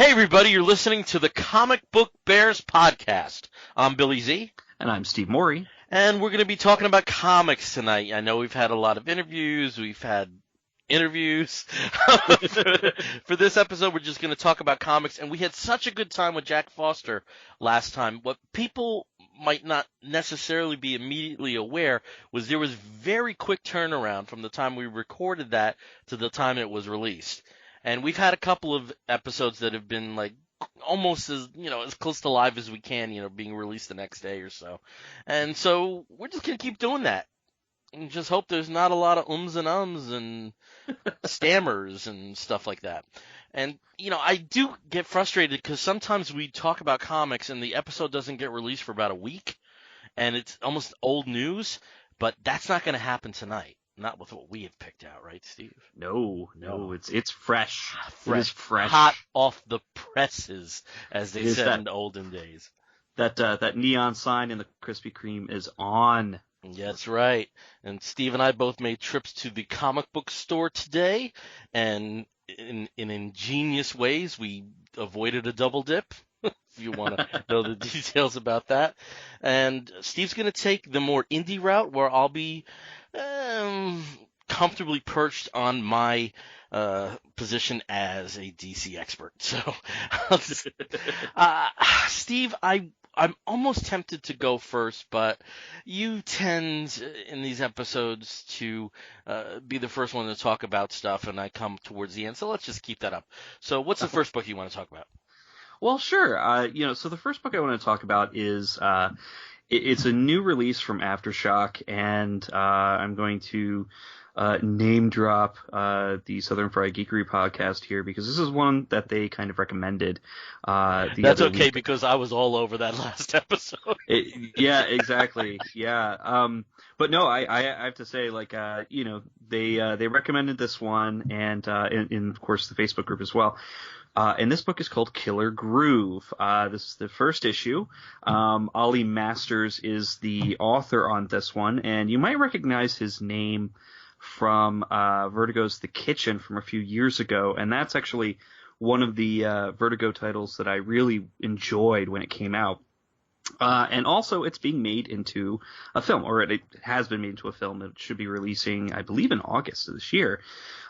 Hey everybody, you're listening to the Comic Book Bears podcast. I'm Billy Z. And I'm Steve Morey. And we're going to be talking about comics tonight. I know we've had a lot of interviews. For this episode, we're just going to talk about comics. And we had such a good time with Jack Foster last time. What people might not necessarily be immediately aware was there was very quick turnaround from the time we recorded that to the time it was released. And we've had a couple of episodes that have been like almost as close to live as we can, being released the next day or so. And so we're just going to keep doing that. And just hope there's not a lot of ums and ums and stammers and stuff like that. And, I do get frustrated because sometimes we talk about comics and the episode doesn't get released for about a week. And it's almost old news. But that's not going to happen tonight. Not with what we have picked out, right, Steve? No, it's fresh. It is fresh. Hot off the presses, as they said in the olden days. That neon sign in the Krispy Kreme is on. That's right. And Steve and I both made trips to the comic book store today, and in ingenious ways, we avoided a double dip. If you want to know the details about that. And Steve's going to take the more indie route, where I'll be comfortably perched on my position as a DC expert. So, Steve, I'm almost tempted to go first, but you tend in these episodes to be the first one to talk about stuff, and I come towards the end. So let's just keep that up. So what's the first book you want to talk about? Well, sure. So the first book I want to talk about is it's a new release from Aftershock, and I'm going to name drop the Southern Fried Geekery podcast here because this is one that they kind of recommended. That's okay week. Because I was all over that last episode. Yeah, exactly. Yeah. But no, I have to say, they recommended this one, and in of course the Facebook group as well. And this book is called Killer Groove. This is the first issue. Ollie Masters is the author on this one, and you might recognize his name from Vertigo's The Kitchen from a few years ago, and that's actually one of the Vertigo titles that I really enjoyed when it came out. And also, it's being made into a film, or it has been made into a film. It should be releasing, I believe, in August of this year.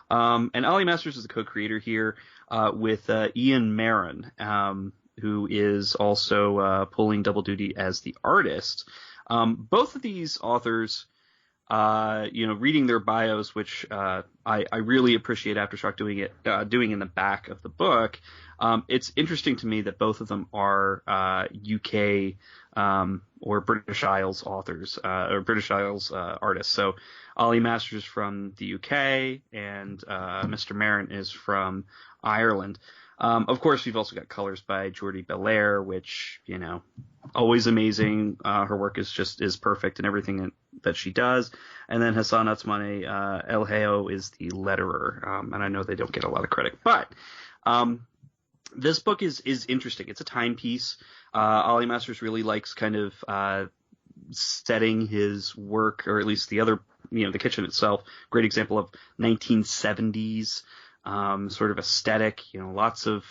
And Ollie Masters is the co-creator here with Ian Marin, who is also pulling double duty as the artist. Both of these authors, reading their bios, which I really appreciate Aftershock doing in the back of the book. It's interesting to me that both of them are UK or British Isles authors or British Isles artists. So Ollie Masters from the UK and Mr. Marin is from Ireland. Of course, we've also got colors by Jordi Belair, which, always amazing. Her work is perfect in everything that she does. And then Hassan Otsmane El Hayo is the letterer. And I know they don't get a lot of credit, but this book is interesting. It's a timepiece. Ollie Masters really likes kind of setting his work, or at least the other, The Kitchen itself. Great example of 1970s sort of aesthetic. Lots of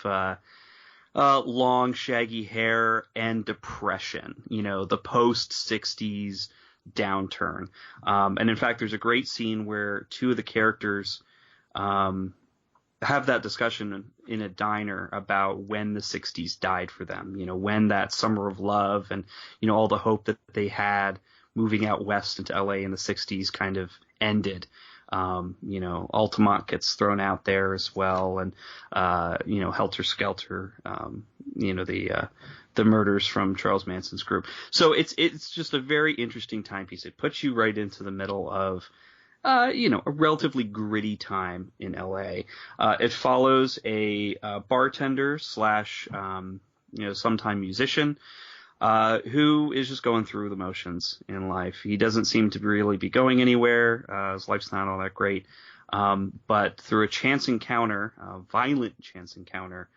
long, shaggy hair and depression. The post-60s downturn. And in fact, there's a great scene where two of the characters have that discussion in a diner about when the 60s died for them, when that summer of love and, all the hope that they had moving out west into LA in the 60s kind of ended. Altamont gets thrown out there as well, and, Helter Skelter, the murders from Charles Manson's group. So it's just a very interesting timepiece. It puts you right into the middle of, a relatively gritty time in LA. It follows a bartender / sometime musician, who is just going through the motions in life. He doesn't seem to really be going anywhere. His life's not all that great. But through a chance encounter, a violent chance encounter,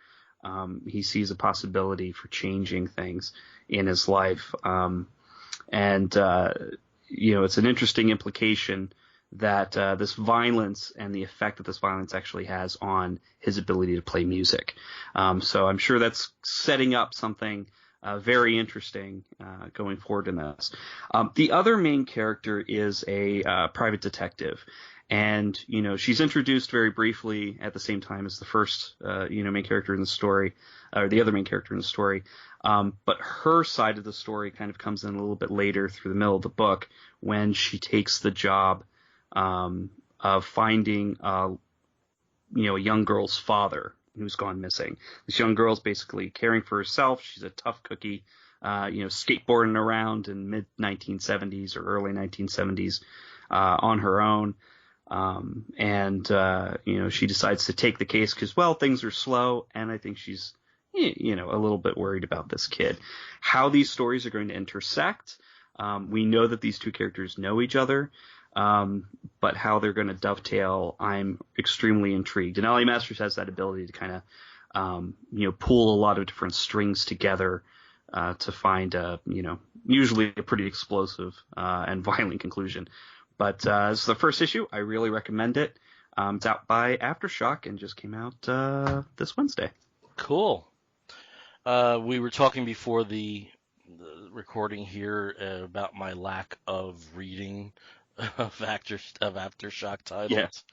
he sees a possibility for changing things in his life. It's an interesting implication that this violence and the effect that this violence actually has on his ability to play music. So I'm sure that's setting up something very interesting going forward in this. The other main character is a private detective. And, she's introduced very briefly at the same time as the first, main character in the story, or the other main character in the story. But her side of the story kind of comes in a little bit later through the middle of the book when she takes the job of finding, a young girl's father who's gone missing. This young girl's basically caring for herself. She's a tough cookie, skateboarding around in mid-1970s or early 1970s on her own. She decides to take the case because, well, things are slow, and I think she's, a little bit worried about this kid. How these stories are going to intersect, we know that these two characters know each other, but how they're going to dovetail, I'm extremely intrigued. And L.A. Masters has that ability to kind of, pull a lot of different strings together to find usually a pretty explosive and violent conclusion. But this is the first issue. I really recommend it. It's out by Aftershock and just came out this Wednesday. Cool. We were talking before the recording here about my lack of reading of Aftershock titles.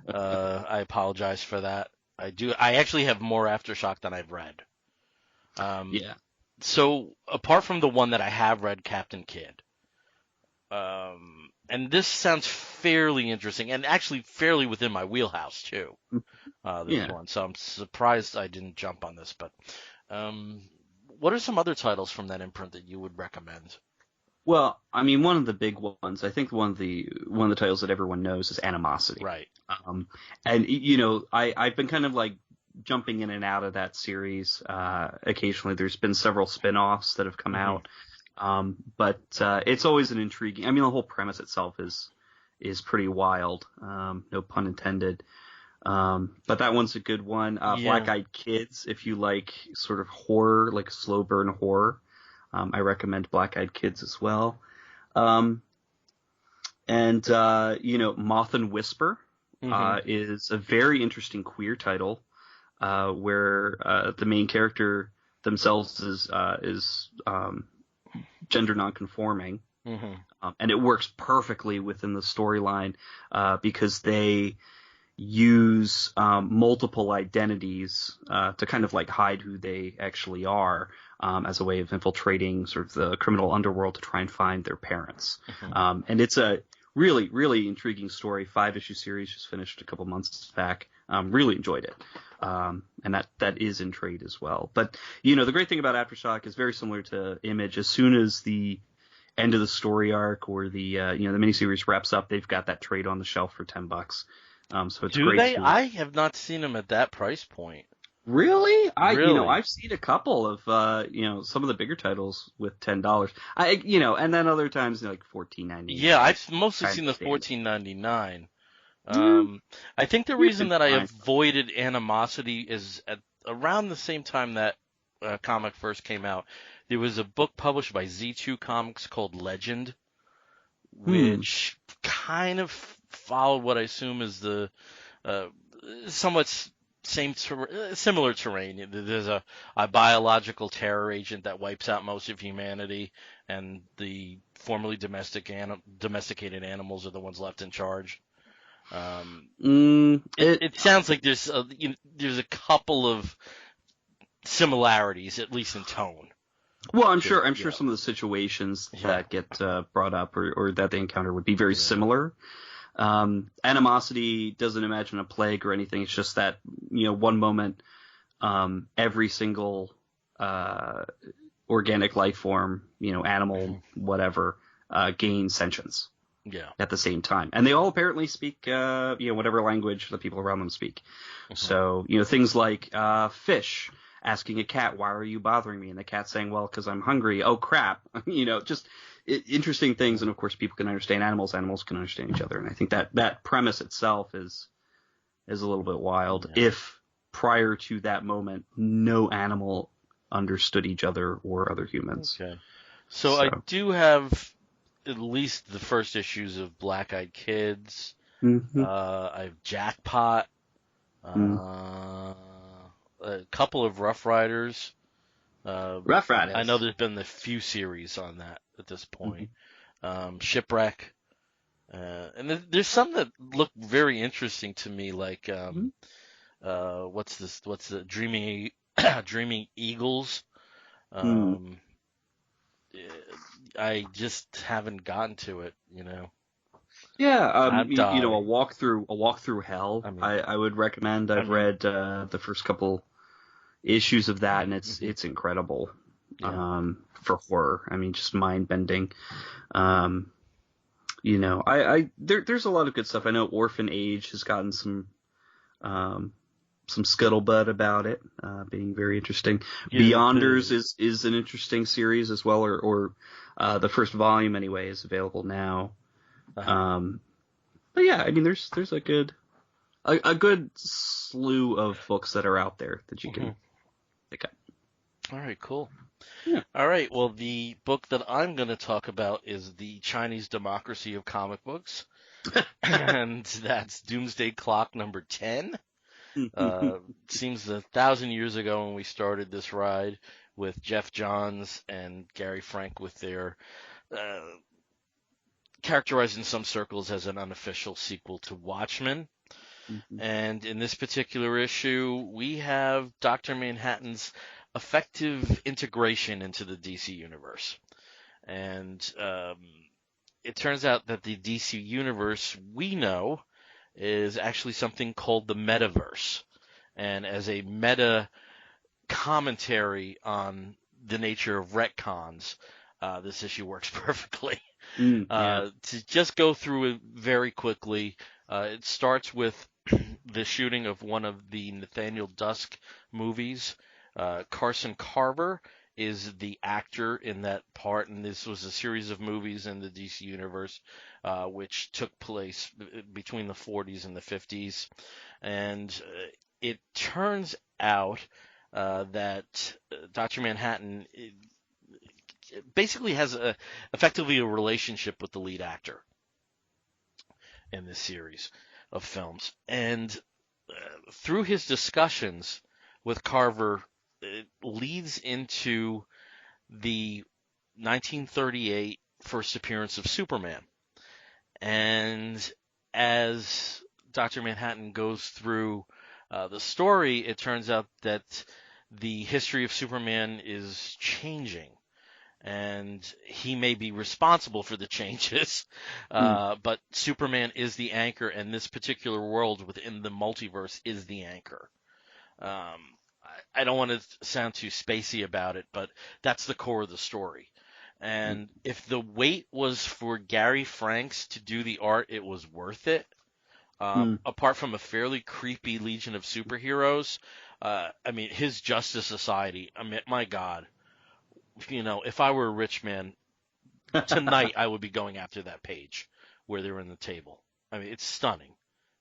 Yeah. I apologize for that. I actually have more Aftershock than I've read. Yeah. So apart from the one that I have read, Captain Kidd. And this sounds fairly interesting and actually fairly within my wheelhouse too. This one. So I'm surprised I didn't jump on this, but, what are some other titles from that imprint that you would recommend? Well, I mean, one of the big ones, I think one of the titles that everyone knows is Animosity. Right. I've been kind of like jumping in and out of that series. Occasionally there's been several spin-offs that have come out. But it's always an intriguing. I mean, the whole premise itself is pretty wild. No pun intended. But that one's a good one. Black Eyed Kids, if you like sort of horror, like slow burn horror, I recommend Black Eyed Kids as well. Moth and Whisper is a very interesting queer title, where the main character themselves is gender nonconforming, and it works perfectly within the storyline because they use multiple identities to kind of like hide who they actually are as a way of infiltrating sort of the criminal underworld to try and find their parents. And it's a really, really intriguing story. 5-issue series, just finished a couple months back. Really enjoyed it. And that is in trade as well. But, the great thing about Aftershock is very similar to Image. As soon as the end of the story arc or the miniseries wraps up, they've got that trade on the shelf for $10. So it's great. Do they? I have not seen them at that price point. Really? Really? I've seen a couple of, some of the bigger titles with $10. And then other times like $14.99. Yeah, I've mostly seen the $14.99. I think the reason that I avoided Animosity is at around the same time that comic first came out, there was a book published by Z2 Comics called Legend, which kind of followed what I assume is the somewhat similar terrain. There's a biological terror agent that wipes out most of humanity, and the formerly domesticated animals are the ones left in charge. It sounds like there's a couple of similarities, at least in tone. Well, I'm sure some of the situations that get brought up or that they encounter would be very similar. Animosity doesn't imagine a plague or anything. It's just that, one moment, every single organic life form, animal, whatever, gains sentience. Yeah. At the same time. And they all apparently speak, whatever language the people around them speak. So, things like fish asking a cat, why are you bothering me? And the cat saying, well, because I'm hungry. Oh, crap. Just interesting things. And, of course, people can understand animals. Animals can understand each other. And I think that premise itself is a little bit wild. Yeah. If prior to that moment, no animal understood each other or other humans. Okay. So I do have at least the first issues of Black Eyed Kids. Mm-hmm. I have Jackpot. A couple of Rough Riders. Rough I know Riders. there's been a few series on that at this Mm-hmm. point. Shipwreck. And there's some that look very interesting to me, like Mm-hmm. what's this? What's the Dreaming Dreaming Eagles? Mm. Um, I just haven't gotten to it, you know. Yeah, I'm dying. a walk through hell. I mean, I would recommend. I I've mean, read the first couple issues of that, and mhm, it's incredible. yeah. For horror. I mean, just mind bending. Um, there's a lot of good stuff. I know Orphan Age has gotten some scuttlebutt about it, being very interesting. Yeah, Beyonders is an interesting series as well, or the first volume anyway is available now. uh-huh. Um, but yeah, I mean, there's a good slew of books that are out there that you Mhm. can pick up. All right, cool. Yeah. All right, well, the book that I'm going to talk about is The Chinese Democracy of Comic Books, and that's Doomsday Clock number 10. Seems 1,000 years ago when we started this ride with Jeff Johns and Gary Frank with their uh, characterized in some circles as an unofficial sequel to Watchmen. Mhm. And in this particular issue, we have Dr. Manhattan's effective integration into the DC universe. And it turns out that the DC universe we know is actually something called the metaverse. And as a meta commentary on the nature of retcons, this issue works perfectly. Yeah. To just go through it very quickly, it starts with the shooting of one of the Nathaniel Dusk movies. Carson Carver is the actor in that part, and this was a series of movies in the DC universe, which took place between the 40s and the 50s. And it turns out that Dr. Manhattan basically has effectively a relationship with the lead actor in this series of films. And through his discussions with Carver, it leads into the 1938 first appearance of Superman. And as Dr. Manhattan goes through the story, it turns out that the history of Superman is changing. And he may be responsible for the changes, Mm. but Superman is the anchor, and this particular world within the multiverse is the anchor. Um, I don't want to sound too spacey about it, but that's the core of the story. Mm. And if the wait was for Gary Franks to do the art, it was worth it. Mm. Apart from a fairly creepy Legion of Superheroes, I mean, his Justice Society, I mean, my God, if I were a rich man, tonight I would be going after that page where they're in the table. I mean, it's stunning.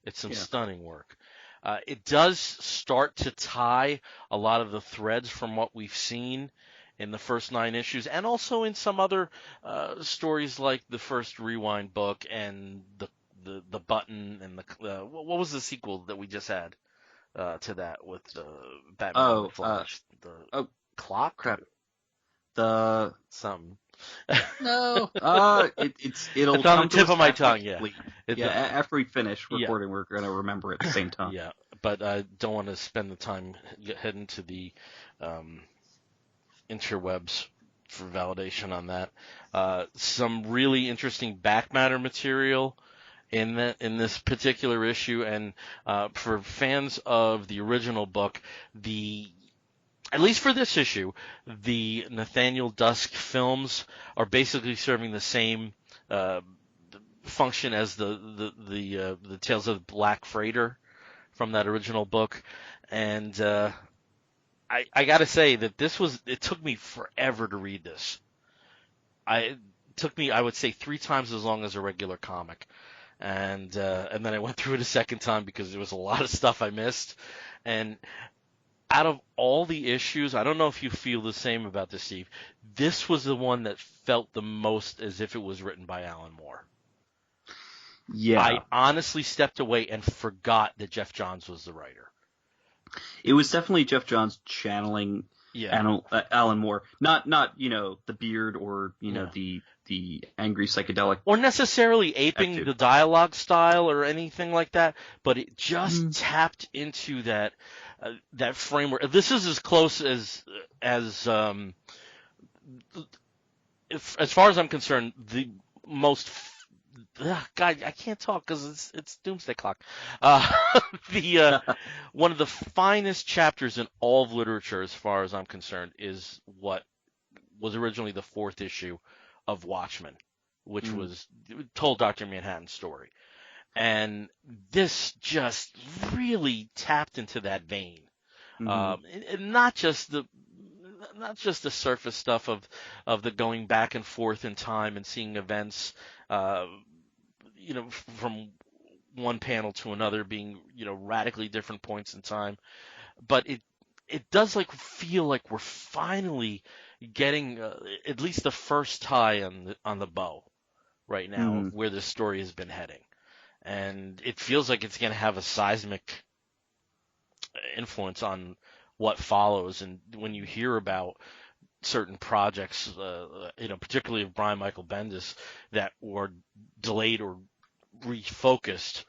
It's some Yeah. stunning work. It does start to tie a lot of the threads from what we've seen in the first 9 issues, and also in some other stories like the first Rewind book and the button and the what was the sequel that we just had to that with Batman and the Oh, Flash? The oh clock, crap. The something. No. It'll It's on the come to tip us of my after we tongue. Yeah, complete. it, Yeah, after we finish yeah, recording, we're gonna remember at the same time. yeah. But I don't want to spend the time heading to the um, interwebs for validation on that. Some really interesting back matter material in this particular issue, and for fans of the original book, at least for this issue, the Nathaniel Dusk films are basically serving the same uh, function as the Tales of the Black Freighter from that original book, and I gotta say that it took me forever to read this. It took me, I would say, 3 times as long as a regular comic, and then I went through it a second time because there was a lot of stuff I missed, and out of all the issues, I don't know if you feel the same about this, Steve. This was the one that felt the most as if it was written by Alan Moore. Yeah. I honestly stepped away and forgot that Jeff Johns was the writer. It was definitely Jeff Johns channeling Alan Moore, not the beard or the angry psychedelic, or necessarily aping the dialogue style or anything like that, but it just tapped into that framework. This is as close as far as I'm concerned, the most. God, I can't talk because it's Doomsday Clock. One of the finest chapters in all of literature, as far as I'm concerned, is what was originally the 4th issue of Watchmen, which was told Dr. Manhattan's story, and this just really tapped into that vein, and not just the surface stuff of the going back and forth in time and seeing events. From one panel to another being, radically different points in time. But it does feel like we're finally getting at least the first tie on the bow right now of where this story has been heading. And it feels like it's going to have a seismic influence on what follows. And when you hear about certain projects, particularly of Brian Michael Bendis, that were delayed or refocused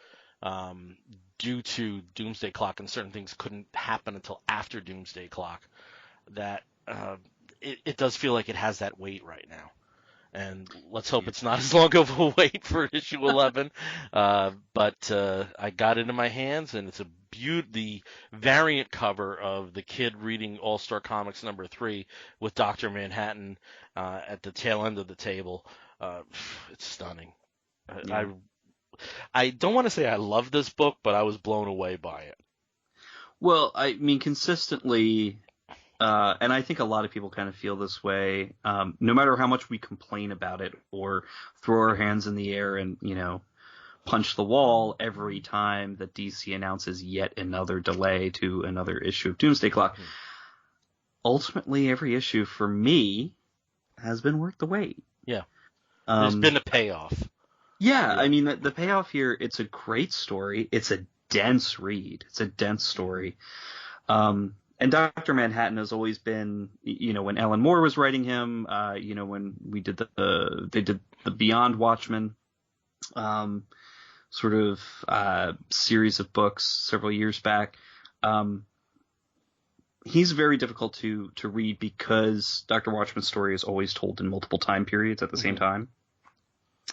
due to Doomsday Clock, and certain things couldn't happen until after Doomsday Clock, that it does feel like it has that weight right now. And let's hope it's not as long of a wait for issue 11. But I got it in my hands, and it's the variant cover of the kid reading All-Star Comics number 3 with Dr. Manhattan at the tail end of the table. It's stunning. Yeah. I don't want to say I love this book, but I was blown away by it. Well, I mean, consistently, and I think a lot of people kind of feel this way, no matter how much we complain about it or throw our hands in the air and, punch the wall every time that DC announces yet another delay to another issue of Doomsday Clock. Ultimately, every issue for me has been worth the wait. Yeah. There's been a payoff. Yeah, I mean, the payoff here, it's a great story. It's a dense read. It's a dense story. And Dr. Manhattan has always been, when Alan Moore was writing him, when we did they did the Beyond Watchmen sort of series of books several years back. He's very difficult to read because Dr. Watchman's story is always told in multiple time periods at the same time.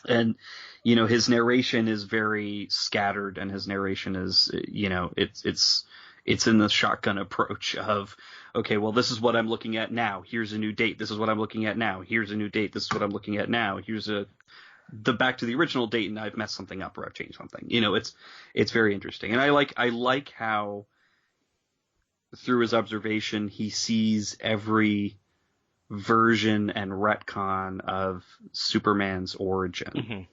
And, his narration is very scattered, and his narration is, it's in the shotgun approach of, okay, well, this is what I'm looking at now. Here's a new date. This is what I'm looking at now. Here's a new date. This is what I'm looking at now. Here's the back to the original date, and I've messed something up or I've changed something. It's very interesting. And I like how through his observation, he sees every version and retcon of Superman's origin.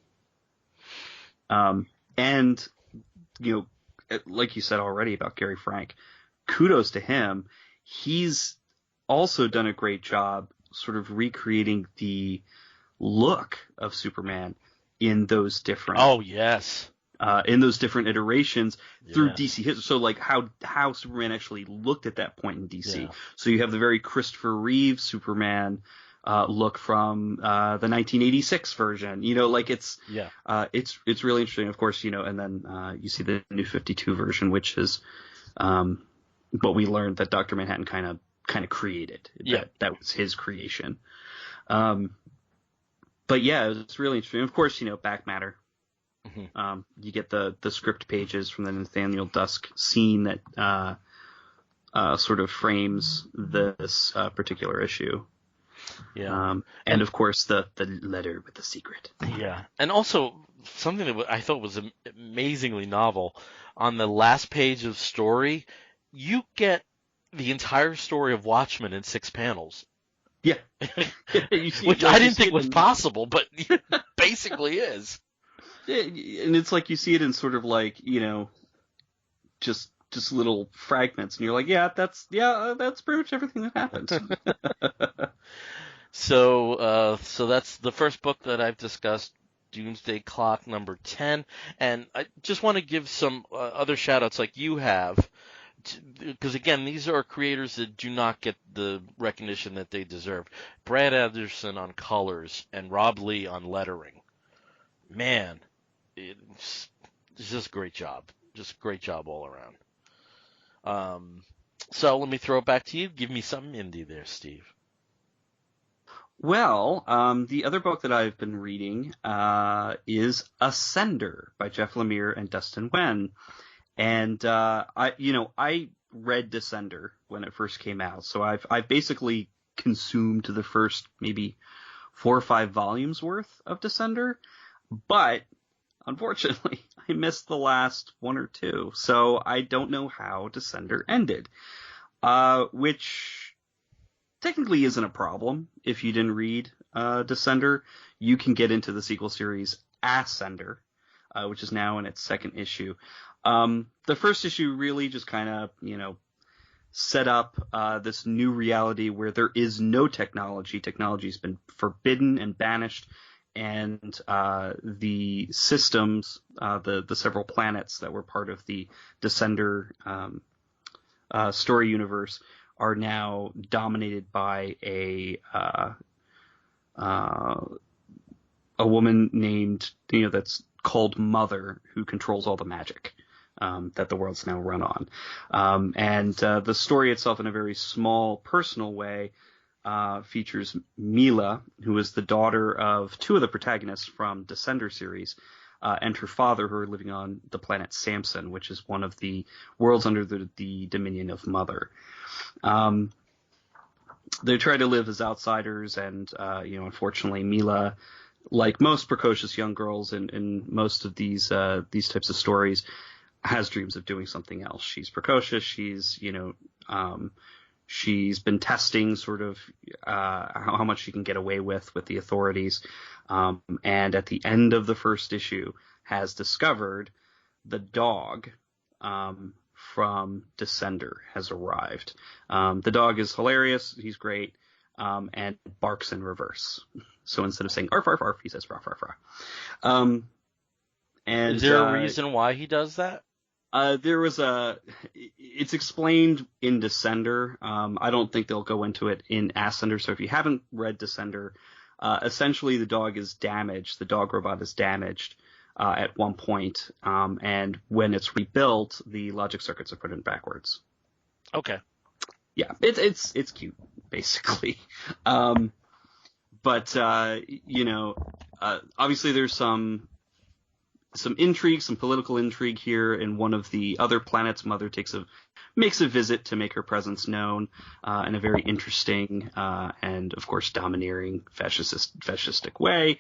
And, like you said already about Gary Frank, kudos to him. He's also done a great job sort of recreating the look of Superman in those different in those different iterations through DC history. So like how Superman actually looked at that point in DC. So you have the very Christopher Reeve Superman look from the 1986 version. It's really interesting. Of course, and then you see the New 52 version, which is what we learned that Dr. Manhattan kind of created. That was his creation. But yeah, it's really interesting. Of course, back matter. You get the script pages from the Nathaniel Dusk scene that sort of frames this particular issue. And of course the letter with the secret. And also something that I thought was amazingly novel, on the last page of story, you get the entire story of Watchmen in 6 panels. Yeah. Which I didn't think was possible, but basically is. And it's like you see it in sort of like, just just little fragments, and you're like, that's pretty much everything that happened. So that's the first book that I've discussed, Doomsday Clock number 10. And I just want to give some other shout outs like you have, because again, these are creators that do not get the recognition that they deserve. Brad Anderson on colors and Rob Lee on lettering. Man, it's just a great job. Just a great job all around. So let me throw it back to you. Give me something indie there, Steve. Well, the other book that I've been reading is Ascender by Jeff Lemire and Dustin Nguyen. And I read Descender when it first came out, so I've basically consumed the first maybe 4 or 5 volumes worth of Descender, but unfortunately I missed the last 1 or 2, so I don't know how Descender ended, which technically isn't a problem if you didn't read Descender. You can get into the sequel series Ascender, which is now in its second issue. The first issue really just kind of, set up this new reality where there is no technology. Technology's been forbidden and banished, and the systems, the several planets that were part of the Descender story universe are now dominated by a woman named, that's called Mother, who controls all the magic that the world's now run on. And the story itself, in a very small, personal way, features Mila, who is the daughter of 2 of the protagonists from Descender series, and her father, who are living on the planet Samson, which is one of the worlds under the dominion of Mother. They try to live as outsiders, and unfortunately, Mila, like most precocious young girls in most of these types of stories, has dreams of doing something else. She's precocious. She's she's been testing sort of how much she can get away with the authorities, and at the end of the first issue has discovered the dog from Descender has arrived. The dog is hilarious. He's great, and barks in reverse. So instead of saying arf arf arf, he says raf raf raf. And is there a reason why he does that? It's explained in Descender. I don't think they'll go into it in Ascender. So if you haven't read Descender, essentially the dog is damaged. The dog robot is damaged at one point, and when it's rebuilt, the logic circuits are put in backwards. Okay. Yeah, it's cute, basically. But obviously there's some intrigue, some political intrigue here. In one of the other planets, Mother makes a visit to make her presence known in a very interesting and, of course, domineering fascistic way.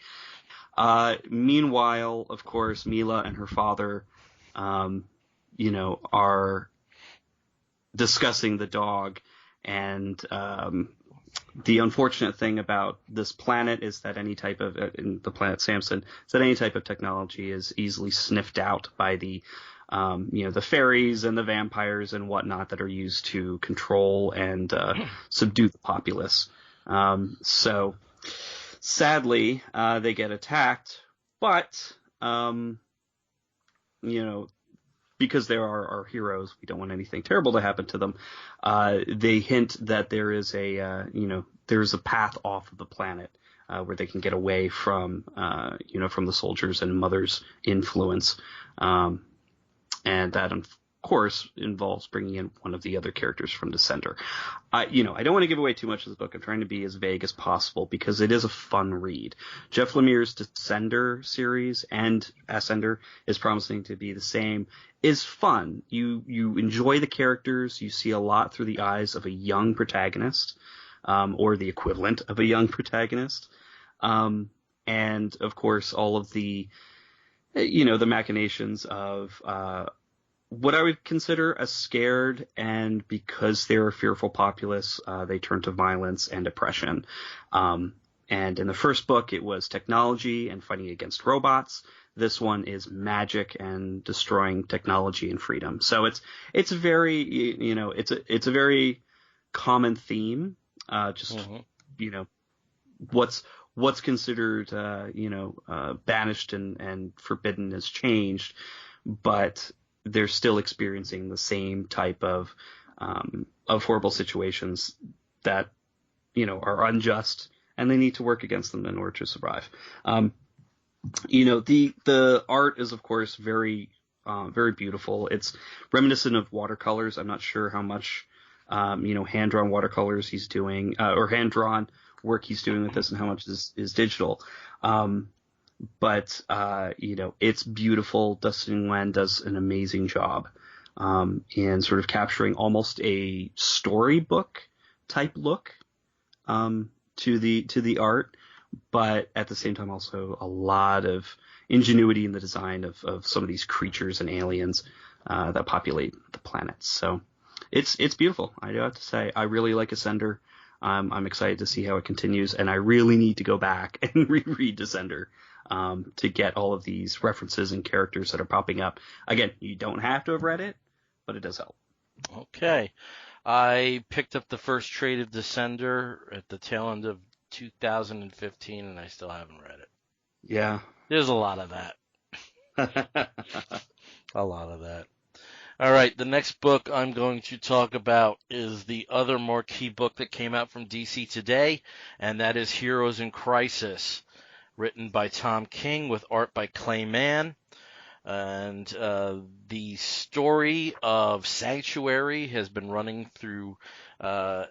Meanwhile, of course, Mila and her father, are discussing the dog, and the unfortunate thing about this planet is that any type of in the planet Samson is that any type of technology is easily sniffed out by the fairies and the vampires and whatnot that are used to control and subdue the populace. So sadly, they get attacked, but because they are our heroes, we don't want anything terrible to happen to them. They hint that there is there's a path off of the planet where they can get away from from the soldiers and Mother's influence, and that of course involves bringing in one of the other characters from Descender. I don't want to give away too much of the book. I'm trying to be as vague as possible because it is a fun read. Jeff Lemire's Descender series and Ascender is promising to be the same. Is fun. You enjoy the characters. You see a lot through the eyes of a young protagonist, or the equivalent of a young protagonist, and of course all of the the machinations of what I would consider a scared, and because they're a fearful populace, they turn to violence and oppression. And in the first book, it was technology and fighting against robots. This one is magic and destroying technology and freedom. So it's very, it's a very common theme. Just Mm-hmm. What's considered banished and forbidden has changed, but they're still experiencing the same type of horrible situations that are unjust, and they need to work against them in order to survive. The art is of course very very beautiful. It's reminiscent of watercolors. I'm not sure how much hand drawn watercolors he's doing or hand drawn work he's doing with this, and how much is digital. But it's beautiful. Dustin Nguyen does an amazing job in sort of capturing almost a storybook type look to the art, but at the same time also a lot of ingenuity in the design of some of these creatures and aliens that populate the planets. So it's beautiful. I do have to say, I really like Ascender. I'm excited to see how it continues, and I really need to go back and reread Descender to get all of these references and characters that are popping up. Again, you don't have to have read it, but it does help. Okay. I picked up the first trade of Descender at the tail end of 2015, and I still haven't read it. Yeah. There's a lot of that. A lot of that. All right, the next book I'm going to talk about is the other marquee book that came out from DC today, and that is Heroes in Crisis, written by Tom King with art by Clay Mann. And the story of Sanctuary has been running through 8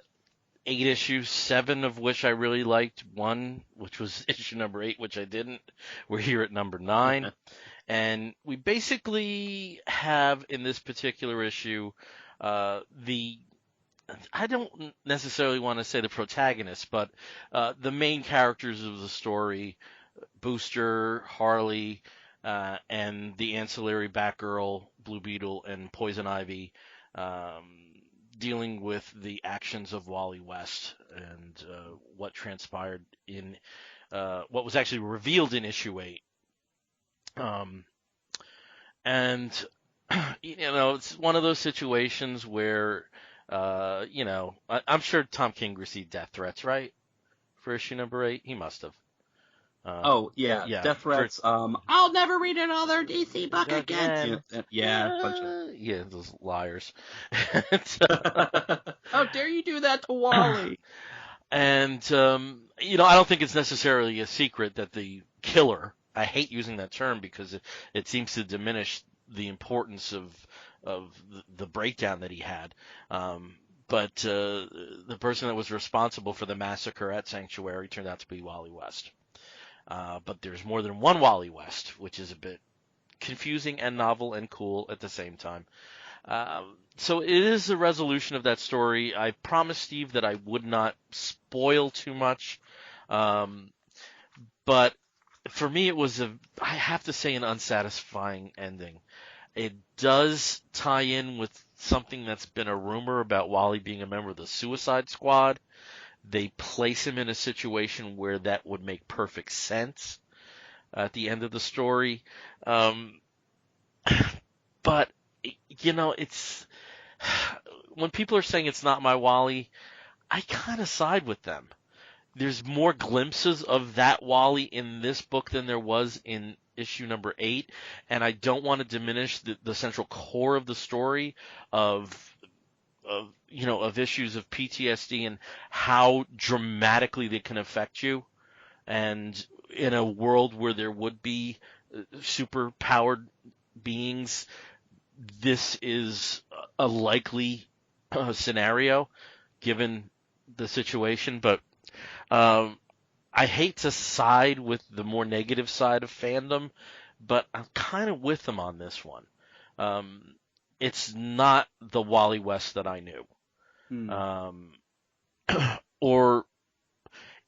issues, 7 of which I really liked. 1, which was issue number 8, which I didn't. We're here at number 9. And we basically have in this particular issue I don't necessarily want to say the protagonist, but the main characters of the story, Booster, Harley, and the ancillary Batgirl, Blue Beetle, and Poison Ivy, dealing with the actions of Wally West and what transpired in what was actually revealed in issue 8. And it's one of those situations where I'm sure Tom King received death threats, right? For issue number 8, he must have. Yeah, death threats. I'll never read another DC book again. Yeah, those liars. How dare you do that to Wally? And I don't think it's necessarily a secret that the killer. I hate using that term because it seems to diminish the importance of the breakdown that he had. But the person that was responsible for the massacre at Sanctuary turned out to be Wally West. But there's more than one Wally West, which is a bit confusing and novel and cool at the same time. So it is a resolution of that story. I promised Steve that I would not spoil too much. But for me, it was I have to say, an unsatisfying ending. It does tie in with something that's been a rumor about Wally being a member of the Suicide Squad. They place him in a situation where that would make perfect sense at the end of the story. But, it's when people are saying it's not my Wally, I kind of side with them. There's more glimpses of that Wally in this book than there was in issue number 8, and I don't want to diminish the central core of the story of issues of PTSD and how dramatically they can affect you. And in a world where there would be super powered beings, this is a likely scenario given the situation. But I hate to side with the more negative side of fandom, but I'm kind of with them on this one. It's not the Wally West that I knew. Or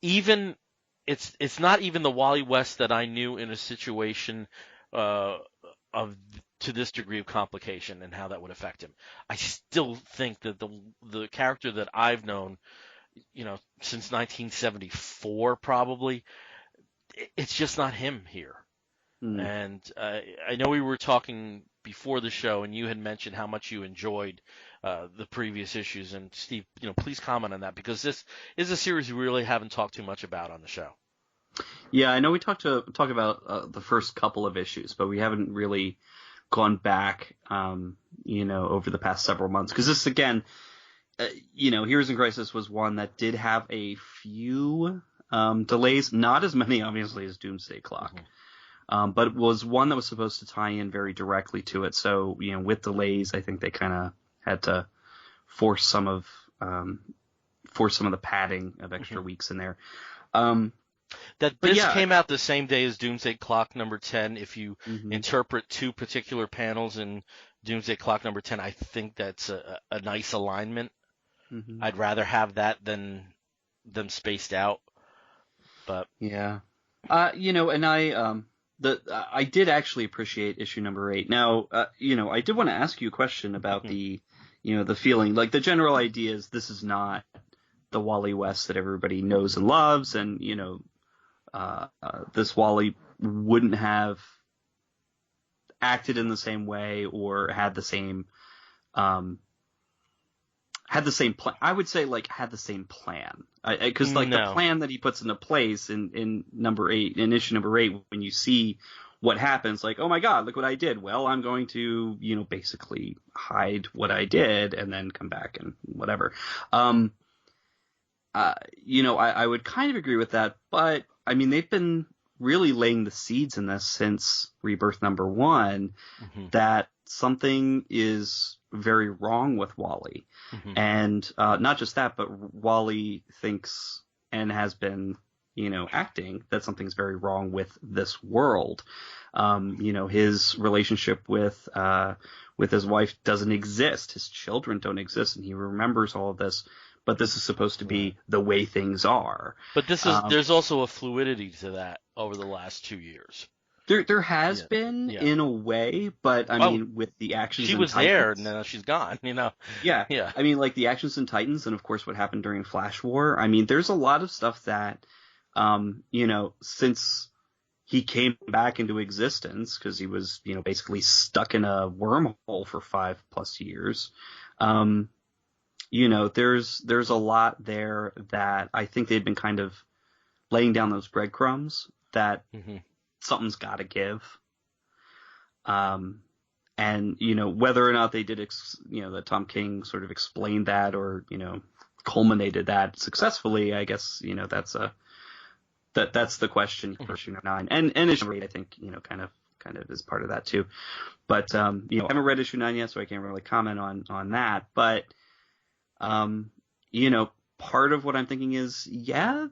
even it's not even the Wally West that I knew in a situation to this degree of complication and how that would affect him. I still think that the character that I've known, since 1974 probably, it's just not him here. Hmm. And I know we were talking before the show, and you had mentioned how much you enjoyed the previous issues. And Steve, please comment on that, because this is a series we really haven't talked too much about on the show. Yeah, I know we talk about the first couple of issues, but we haven't really gone back, over the past several months. Because this, again, Heroes in Crisis was one that did have a few delays, not as many, obviously, as Doomsday Clock. Mm-hmm. But it was one that was supposed to tie in very directly to it. So, with delays, I think they kind of had to force some of the padding of extra mm-hmm. weeks in there. This came out the same day as Doomsday Clock number 10. If you mm-hmm. interpret two particular panels in Doomsday Clock number 10, I think that's a nice alignment. Mm-hmm. I'd rather have that than them spaced out. But yeah, and I did actually appreciate issue number 8. Now, I did want to ask you a question about mm-hmm. the feeling. Like, the general idea is this is not the Wally West that everybody knows and loves, and this Wally wouldn't have acted in the same way or had the same plan. I would say, like, had the same plan, because the plan that he puts into place in number 8, in issue number 8, when you see what happens, like, oh my God, look what I did. Well, I'm going to, basically hide what I did and then come back and whatever. I would kind of agree with that, but I mean, they've been really laying the seeds in this since Rebirth number 1, mm-hmm. that something is very wrong with Wally. Mm-hmm. And not just that, but Wally thinks and has been, acting that something's very wrong with this world. His relationship with his wife doesn't exist. His children don't exist, and he remembers all of this. But this is supposed to be the way things are. But there's also a fluidity to that over the last 2 years. There has been, in a way, but I mean, with the actions she in was Titans, there, and now she's gone, Yeah. I mean, like, the actions in Titans, and of course what happened during Flash War. I mean, there's a lot of stuff that, since he came back into existence, because he was, basically stuck in a wormhole for 5+ years, there's a lot there that I think they've been kind of laying down those breadcrumbs that mm-hmm. something's got to give. And, whether or not they did, that Tom King sort of explained that or, culminated that successfully, I guess, that's the question for issue 9. And issue 8, I think, kind of is part of that too. But, I haven't read issue 9 yet, so I can't really comment on that. But, part of what I'm thinking is,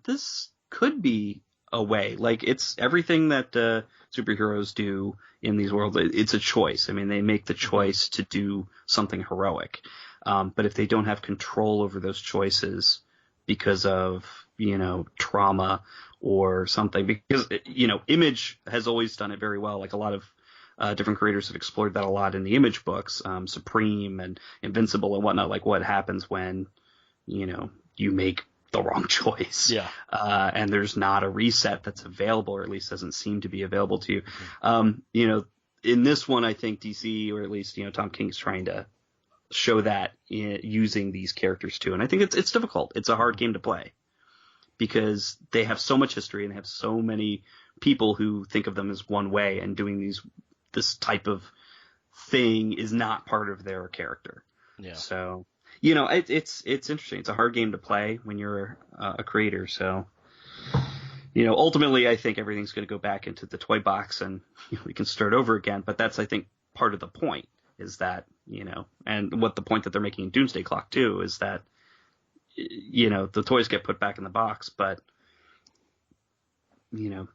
this could be a way. Like, it's everything that superheroes do in these worlds. It's a choice. I mean, they make the choice to do something heroic. But if they don't have control over those choices because of, trauma or something, because, Image has always done it very well. Like, a lot of different creators have explored that a lot in the Image books, Supreme and Invincible and whatnot, like what happens when, you make the wrong choice. Yeah. And there's not a reset that's available, or at least doesn't seem to be available to you. Mm-hmm. In this one, I think DC, or at least, Tom King's trying to show that using these characters too. And I think it's difficult. It's a hard game to play because they have so much history and they have so many people who think of them as one way, and doing this type of thing is not part of their character. Yeah. So, it's interesting. It's a hard game to play when you're a creator. So, ultimately, I think everything's going to go back into the toy box and we can start over again. But that's, I think, part of the point is that, and what the point that they're making in Doomsday Clock too is that, the toys get put back in the box, but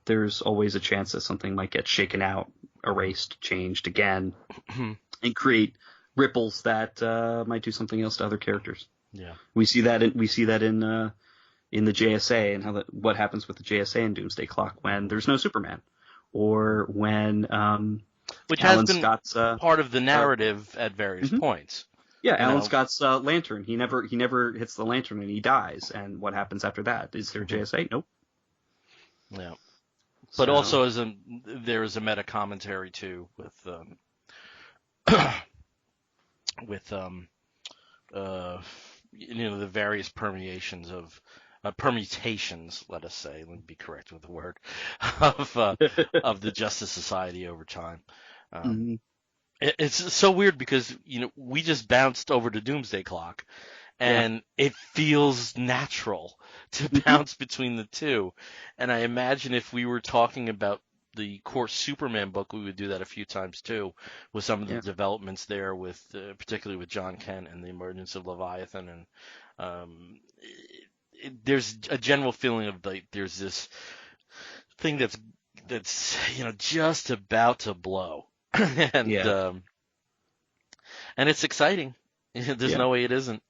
there's always a chance that something might get shaken out, erased, changed again, and create ripples that might do something else to other characters. Yeah, we see that in the JSA, and what happens with the JSA in Doomsday Clock when there's no Superman, or when which Alan has been Scott's part of the narrative at various mm-hmm. points. Yeah, Alan Scott's lantern. He never hits the lantern and he dies. And what happens after that? Is there JSA? Nope. Yeah. But So, also there is a meta commentary too with uh, the various permutations, let us say, let me be correct with the word, of the Justice Society over time. Um, mhm. it's so weird because we just bounced over to Doomsday Clock, Yeah. and it feels natural to Mhm. bounce between the two. And I imagine if we were talking about the core Superman book, we would do that a few times too, with some of the Yeah. developments there, with particularly with John Kent and the emergence of Leviathan, and there's a general feeling of like there's this thing that's just about to blow, and Yeah. um, and it's exciting. There's Yeah. no way it isn't.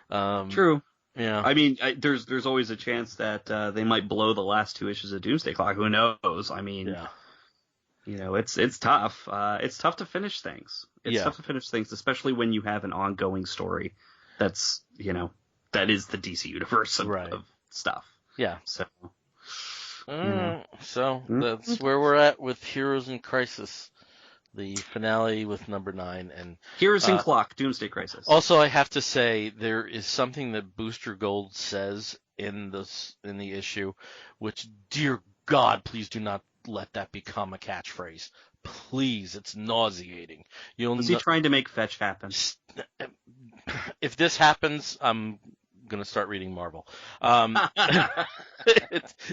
Um, True. yeah, I mean, there's always a chance that they might blow the last two issues of Doomsday Clock. Who knows? I mean, yeah, it's tough. It's tough to finish things. It's yeah. tough to finish things, especially when you have an ongoing story that's that is the DC universe Right. of stuff. Yeah. So you know. So Mhm. that's where we're at with Heroes in Crisis, the finale with number 9. And Heroes in uh, Clock, Doomsday Crisis. also, I have to say there is something that Booster Gold says in the issue, which, dear God, please do not let that become a catchphrase. Please, it's nauseating. You'll Was he know, trying to make fetch happen? if this happens, I'm gonna start reading Marvel.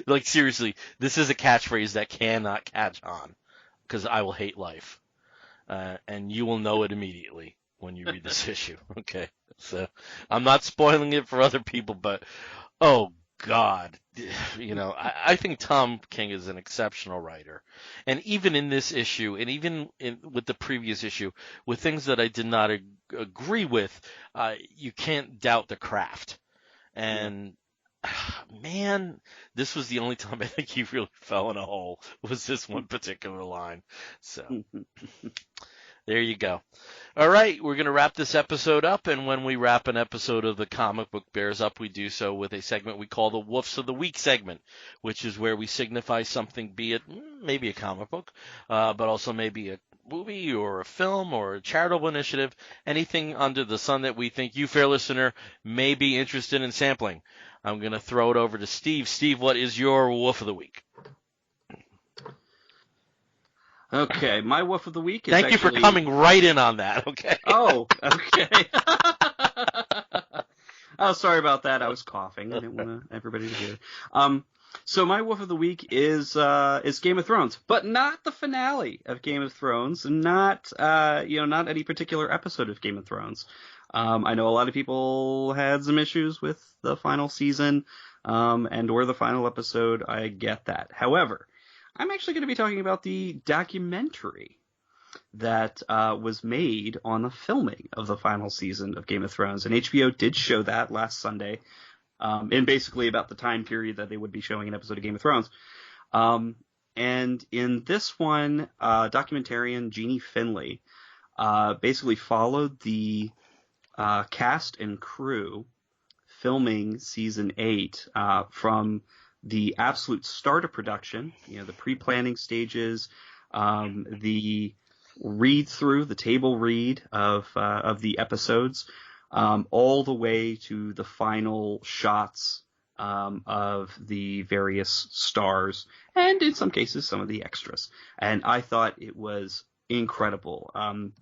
Like seriously, this is a catchphrase that cannot catch on because I will hate life, and you will know it immediately when you read this issue. Okay, so I'm not spoiling it for other people, but oh God, I think Tom King is an exceptional writer, and even in this issue, and even with the previous issue, with things that I did not agree with, you can't doubt the craft. Yeah. And man, this was the only time I think he really fell in a hole was this one particular line. So there you go. All right, we're going to wrap this episode up, and when we wrap an episode of the Comic Book Bears up, we do so with a segment we call the Woofs of the Week segment, which is where we signify something, be it maybe a comic book, but also maybe a movie or a film or a charitable initiative, anything under the sun that we think you, fair listener, may be interested in sampling. I'm going to throw it over to Steve. Steve, what is your Woof of the Week? Okay, my woof of the week is Thank you for actually. coming right in on that, okay? Oh, okay. Oh, sorry about that. I was coughing. I didn't want everybody to hear. So my woof of the week is Game of Thrones, but not the finale of Game of Thrones, not not any particular episode of Game of Thrones. I know a lot of people had some issues with the final season, and or the final episode. I get that. However, I'm actually going to be talking about the documentary that was made on the filming of the final season of Game of Thrones. And HBO did show that last Sunday, in basically about the time period that they would be showing an episode of Game of Thrones. And in this one, documentarian Jeannie Finley basically followed the cast and crew filming season 8 from the absolute start of production, the pre-planning stages, the read through, the table read of the episodes, all the way to the final shots of the various stars, and in some cases some of the extras. And I thought it was incredible. I'm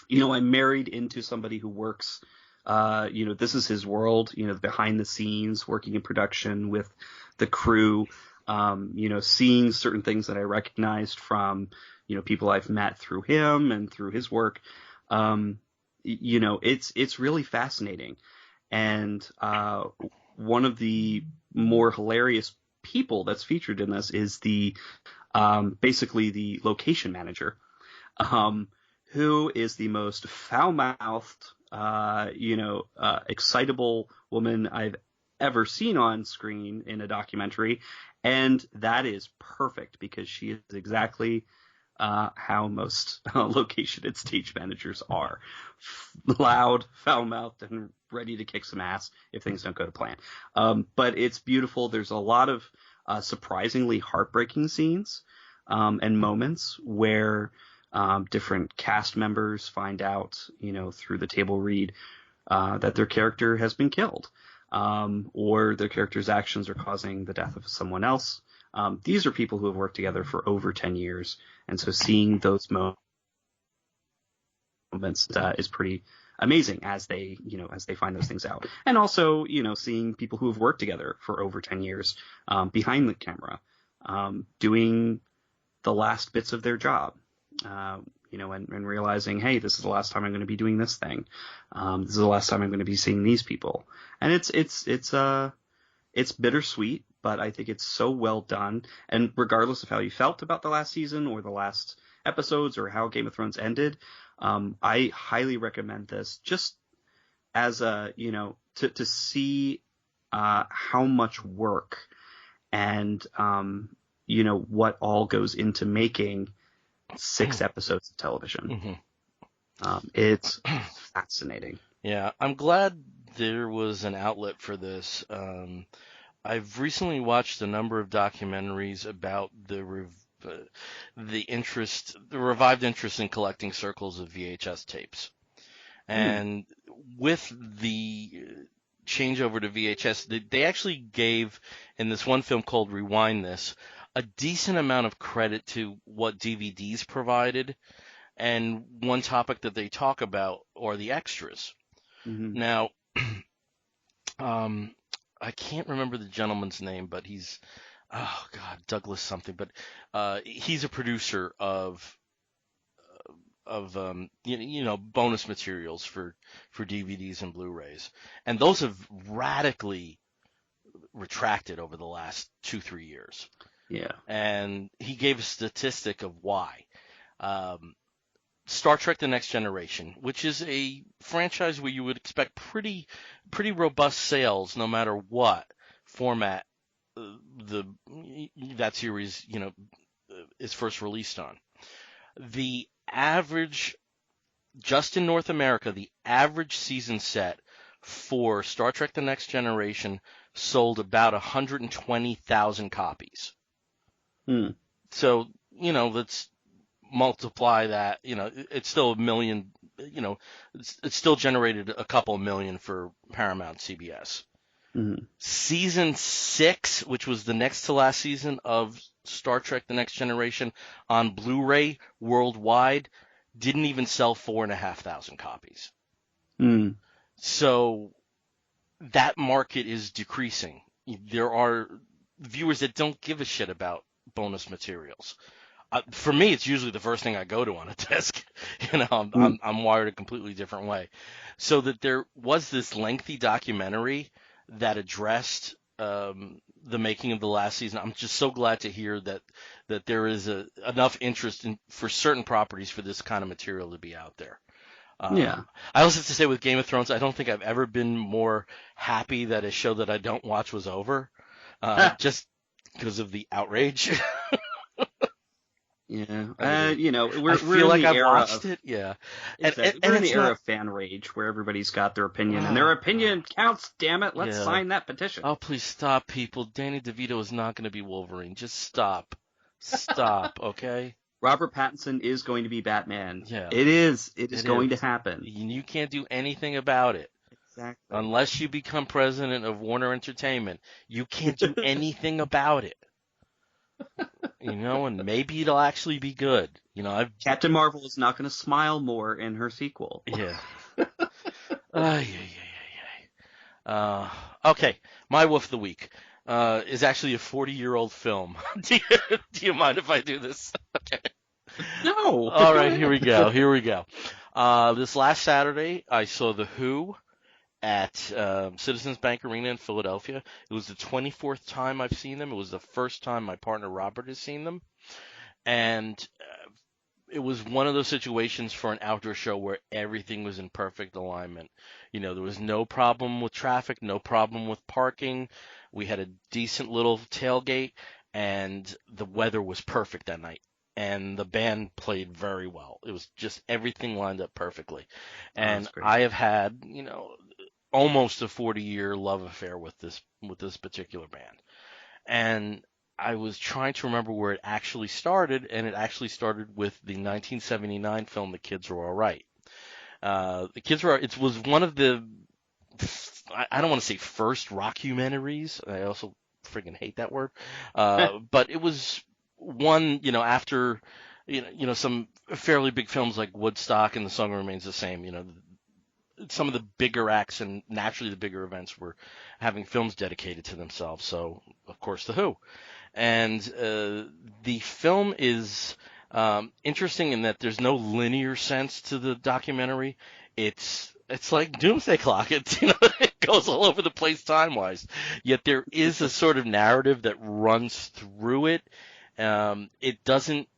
married into somebody who works. This is his world. Behind the scenes, working in production with the crew. Seeing certain things that I recognized from people I've met through him and through his work. It's really fascinating. And one of the more hilarious people that's featured in this is the basically the location manager, who is the most foul-mouthed, excitable woman I've ever seen on screen in a documentary. And that is perfect because she is exactly how most location and stage managers are. Loud, foul-mouthed, and ready to kick some ass if things don't go to plan. But it's beautiful. There's a lot of surprisingly heartbreaking scenes and moments where different cast members find out, through the table read, that their character has been killed, or their character's actions are causing the death of someone else. These are people who have worked together for over 10 years, and so seeing those moments is pretty amazing as they find those things out. And also, seeing people who have worked together for over 10 years behind the camera, doing the last bits of their job, and realizing, hey, this is the last time I'm going to be doing this thing. This is the last time I'm going to be seeing these people. And it's bittersweet, but I think it's so well done. And regardless of how you felt about the last season or the last episodes or how Game of Thrones ended, I highly recommend this just as to see how much work and what all goes into making 6 episodes of television. Mm-hmm. It's fascinating. Yeah, I'm glad there was an outlet for this. I've recently watched a number of documentaries about the revived interest in collecting circles of VHS tapes. And with the changeover to VHS, they actually gave, in this one film called Rewind This, a decent amount of credit to what DVDs provided. And one topic that they talk about are the extras. Mm-hmm. Now, I can't remember the gentleman's name, but he's, oh God, Douglas something, but he's a producer of bonus materials for DVDs and Blu-rays, and those have radically retracted over the last 2-3 years. Yeah. And he gave a statistic of why. Star Trek: The Next Generation, which is a franchise where you would expect pretty robust sales no matter what format that series is first released on. The average, just in North America, the average season set for Star Trek: The Next Generation sold about 120,000 copies. So, let's multiply that, it's still 1 million, it's still generated a couple million for Paramount CBS. Mm-hmm. Season 6, which was the next to last season of Star Trek: The Next Generation on Blu-ray worldwide, didn't even sell 4,500 copies. So that market is decreasing. There are viewers that don't give a shit about bonus materials. For me, it's usually the first thing I go to on a disc. I'm wired a completely different way. So that there was this lengthy documentary that addressed the making of the last season. I'm just so glad to hear that there is enough interest for certain properties for this kind of material to be out there. Yeah. I also have to say with Game of Thrones, I don't think I've ever been more happy that a show that I don't watch was over, just because of the outrage. Yeah, I feel like I've watched it. Yeah, exactly. We're in the era of fan rage where everybody's got their opinion, and their opinion counts. Damn it, let's sign that petition. Oh, please stop, people. Danny DeVito is not going to be Wolverine. Just stop, okay? Robert Pattinson is going to be Batman. Yeah, it is. It is going to happen. You can't do anything about it. Exactly. Unless you become president of Warner Entertainment, you can't do anything about it. And maybe it'll actually be good. Captain Marvel is not going to smile more in her sequel. Yeah. Okay, my Woof of the Week is actually a 40-year-old film. Do you mind if I do this? Okay. No. All right, here we go. This last Saturday, I saw The Who at Citizens Bank Arena in Philadelphia. It was the 24th time I've seen them. It was the first time my partner Robert has seen them. And it was one of those situations for an outdoor show where everything was in perfect alignment. There was no problem with traffic, no problem with parking. We had a decent little tailgate, and the weather was perfect that night. And the band played very well. It was just everything lined up perfectly. And I have had, almost a 40-year love affair with this particular band. And I was trying to remember where it actually started, and it actually started with the 1979 film The Kids Are All Right. The Kids Are it was one of the I don't want to say first rockumentaries. I also friggin' hate that word. But it was one, after some fairly big films like Woodstock and The Song Remains the Same. Some of the bigger acts and naturally the bigger events were having films dedicated to themselves. So, of course, The Who. And the film is interesting in that there's no linear sense to the documentary. It's like Doomsday Clock. It goes all over the place time-wise. Yet there is a sort of narrative that runs through it. It doesn't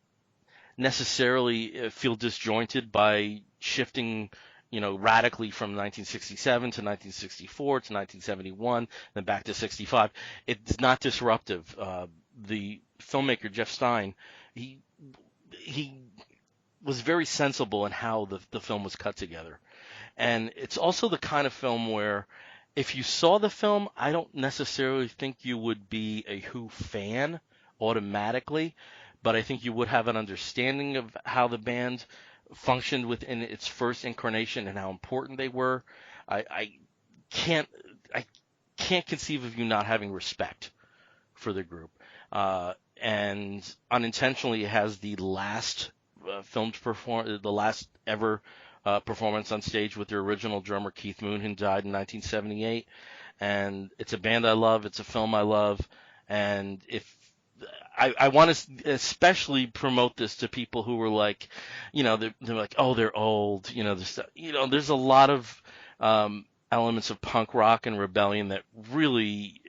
necessarily feel disjointed by shifting radically from 1967 to 1964 to 1971, then back to 65. It's not disruptive. The filmmaker Jeff Stein, he was very sensible in how the film was cut together, and it's also the kind of film where if you saw the film, I don't necessarily think you would be a Who fan automatically, but I think you would have an understanding of how the band functioned within its first incarnation and how important they were. I can't conceive of you not having respect for the group. And unintentionally, it has the last the last ever performance on stage with their original drummer Keith Moon, who died in 1978. And it's a band I love. It's a film I love. And if I want to especially promote this to people who were like, they're like, oh, they're old. There's a lot of elements of punk rock and rebellion that really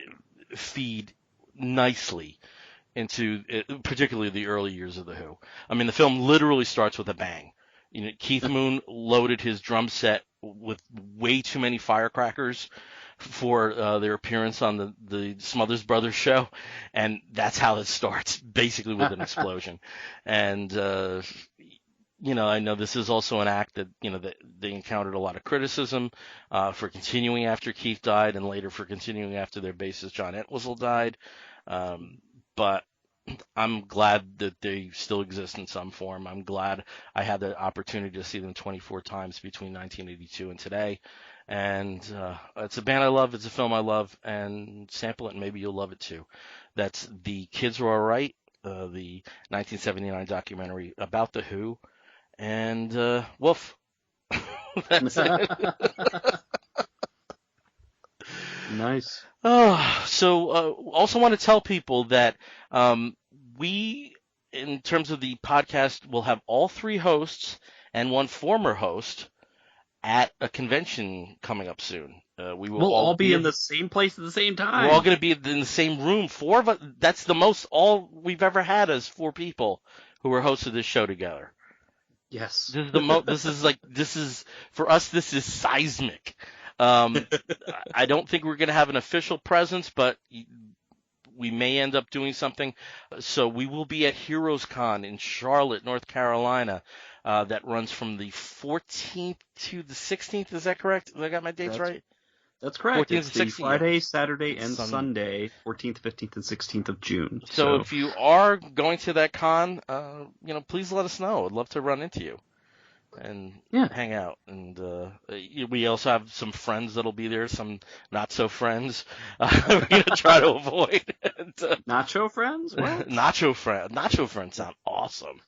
feed nicely into particularly the early years of The Who. I mean, the film literally starts with a bang. Keith Moon loaded his drum set with way too many firecrackers for their appearance on the Smothers Brothers show, and that's how it starts, basically with an explosion. And I know this is also an act that that they encountered a lot of criticism for continuing after Keith died, and later for continuing after their bassist John Entwistle died. But I'm glad that they still exist in some form. I'm glad I had the opportunity to see them 24 times between 1982 and today. And it's a band I love. It's a film I love. And sample it, and maybe you'll love it too. That's The Kids Are All Right, the 1979 documentary about The Who. And woof. That's it. Nice. So also want to tell people that we, in terms of the podcast, will have all three hosts and one former host at a convention coming up soon. We'll all be in the same place at the same time. We're all going to be in the same room. Four of us. That's the most all we've ever had as four people who are hosts of this show together. Yes. This is this is for us. This is seismic. I don't think we're going to have an official presence, but we may end up doing something. So we will be at Heroes Con in Charlotte, North Carolina. That runs from the 14th to the 16th. Is that correct? Have I got my dates right? That's correct. 14th It's to 16th, the Friday, Saturday, and Sunday, 14th, 15th, and 16th of June. So if you are going to that con, please let us know. I'd love to run into you and hang out. And we also have some friends that'll be there, some not so friends. We're going to try to avoid. Nacho friends? What? Nacho friends sound awesome.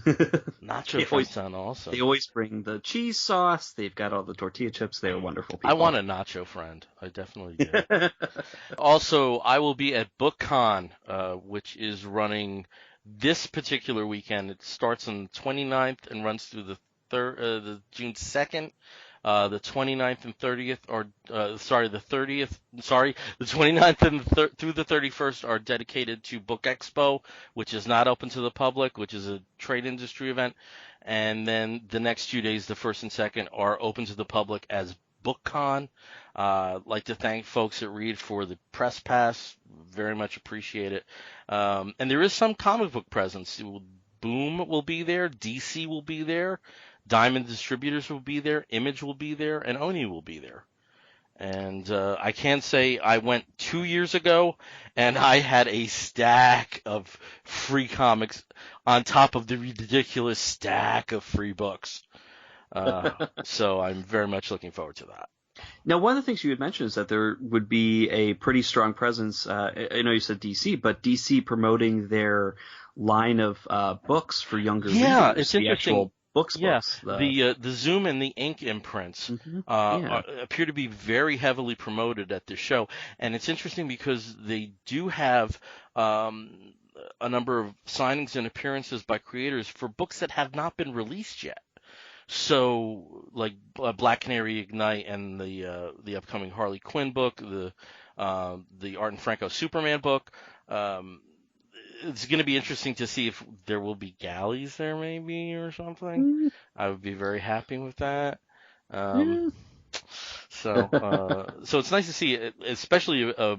Nacho friends sound awesome. They always bring the cheese sauce. They've got all the tortilla chips. They are wonderful people. I want a nacho friend. I definitely do. Also, I will be at BookCon, which is running this particular weekend. It starts on the 29th and runs through the June 2nd. The 29th and 30th the 29th and through the 31st are dedicated to Book Expo, which is not open to the public, which is a trade industry event. And then the next 2 days, the 1st and 2nd, are open to the public as BookCon. I'd like to thank folks at Reed for the press pass. Very much appreciate it. And there is some comic book presence. Boom will be there. DC will be there. Diamond Distributors will be there, Image will be there, and Oni will be there. And I can say I went 2 years ago, and I had a stack of free comics on top of the ridiculous stack of free books. So I'm very much looking forward to that. Now, one of the things you had mentioned is that there would be a pretty strong presence. I know you said DC, but DC promoting their line of books for younger readers. Yeah, it's the interesting. Actual books. The Zoom and the Ink imprints appear to be very heavily promoted at this show, and it's interesting because they do have a number of signings and appearances by creators for books that have not been released yet. So, like Black Canary Ignite and the upcoming Harley Quinn book, the Art and Franco Superman book. It's going to be interesting to see if there will be galleys there, maybe, or something. I would be very happy with that. So it's nice to see, especially a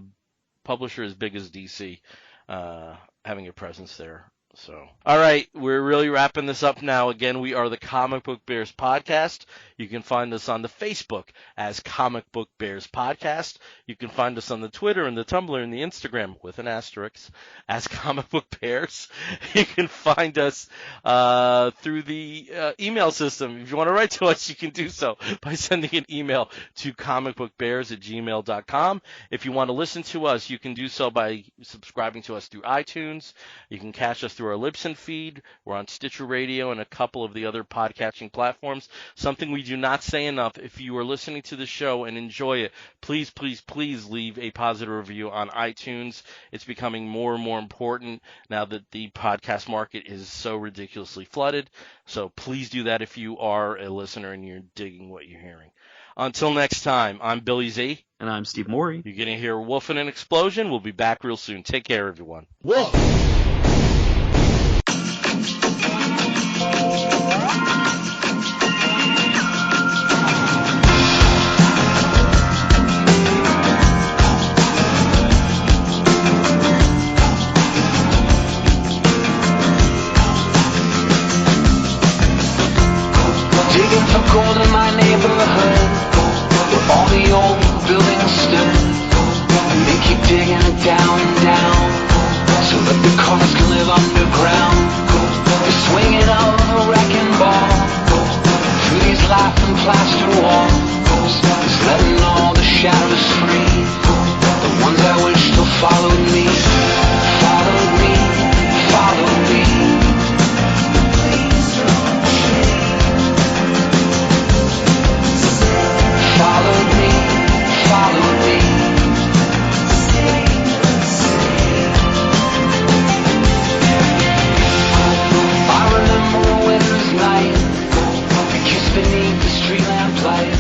publisher as big as DC, having a presence there. So, all right, we're really wrapping this up now. Again, we are the Comic Book Bears Podcast. You can find us on the Facebook as Comic Book Bears Podcast. You can find us on the Twitter and the Tumblr and the Instagram with an asterisk as Comic Book Bears. You can find us through the email system. If you want to write to us, you can do so by sending an email to comicbookbears@gmail.com. If you want to listen to us, you can do so by subscribing to us through iTunes. You can catch us through our Libsyn feed. We're on Stitcher Radio and a couple of the other podcatching platforms. Something we do not say enough, if you are listening to the show and enjoy it, please, please, please leave a positive review on iTunes. It's becoming more and more important now that the podcast market is so ridiculously flooded. So please do that if you are a listener and you're digging what you're hearing. Until next time, I'm Billy Z. And I'm Steve Morey. You're going to hear Wolf and an Explosion. We'll be back real soon. Take care, everyone. Wolf! Digging for gold in my neighborhood, where all the old buildings stood. And they keep digging it down and down, so that the cars can live underground. They're swinging of a wrecking ball through these laughing plaster walls, just letting all the shadows free. The ones I wish still followed me, followed me, followed me. Followed me, followed me. I remember a winter's night, we kissed beneath the street lamp light.